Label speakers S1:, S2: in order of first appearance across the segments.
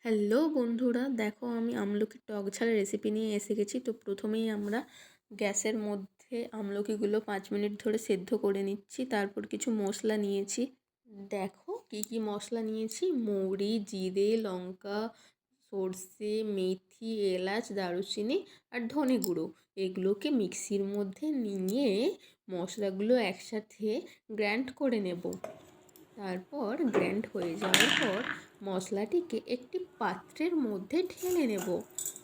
S1: Hello বন্ধুরা, দেখো আমি আমলকির টক ঝাল রেসিপি নিয়ে এসে গেছি। তো প্রথমেই আমরা গ্যাসের মধ্যে আমলকিগুলো 5 মিনিট ধরে সেদ্ধ করে নিচ্ছি। তারপর কিছু মশলা নিয়েছি। দেখো কি কি মশলা নিয়েছি: মৌরি, জিরে, লঙ্কা, সর্ষে, মেথি, এলাচ, দারুচিনি আর ধনে গুঁড়ো। এগুলোকে মিক্সির মধ্যে নিয়ে মশলাগুলো একসাথে গ্রাইন্ড করে নেব। তারপর গ্রাইন্ড হয়ে যাওয়ার পর মশলাটিকে একটি পাত্রের মধ্যে ঢেলে নেব।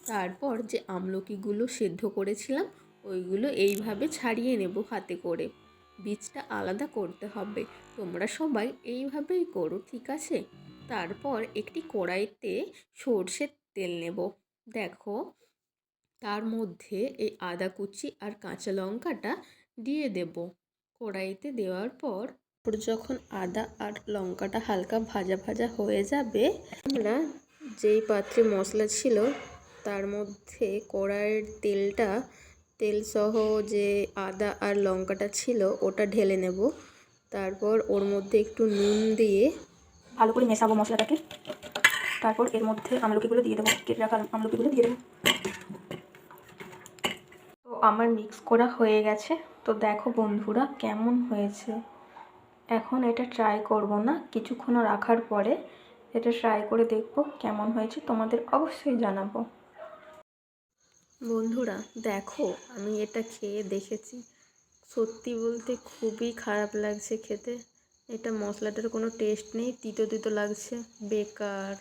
S1: তারপর যে আমলকিগুলো সেদ্ধ করেছিলাম ওইগুলো এইভাবে ছাড়িয়ে নেব হাতে করে। বীজটা আলাদা করতে হবে। তোমরা সবাই এইভাবেই করো, ঠিক আছে? তারপর একটি কড়াইতে সর্ষের তেল নেব। দেখো, তার মধ্যে এই আদা কুচি আর কাঁচা লঙ্কাটা দিয়ে দেব। কড়াইতে দেওয়ার পর যখন আদা আর লঙ্কাটা হালকা ভাজা ভাজা হয়ে যাবে, আমরা যেই পাত্রে মশলা ছিল তার মধ্যে কড়াইয়ের তেল সহ যে আদা আর লঙ্কাটা ছিল ওটা ঢেলে নেব। তারপর ওর মধ্যে একটু নুন দিয়ে
S2: ভালো করে মেশাবো মশলাটাকে। তারপর এর মধ্যে আমলকিগুলো দিয়ে দেবো, কেটে রাখা আমলকিগুলো দিয়ে দেবো। তো আমার মিক্স করা হয়ে গেছে। তো দেখো বন্ধুরা কেমন হয়েছে। এখন এটা ট্রাই করব না, কিছুক্ষণ রাখার পরে এটা ট্রাই করে দেখব কেমন হয়েছে, তোমাদের অবশ্যই জানাবো।
S1: বন্ধুরা দেখো, আমি এটা খেয়ে দেখেছি, সত্যি বলতে খুবই খারাপ লাগছে খেতে। এটা মশলাটার কোনো টেস্ট নেই, তিতো তিতো লাগছে, বেকার।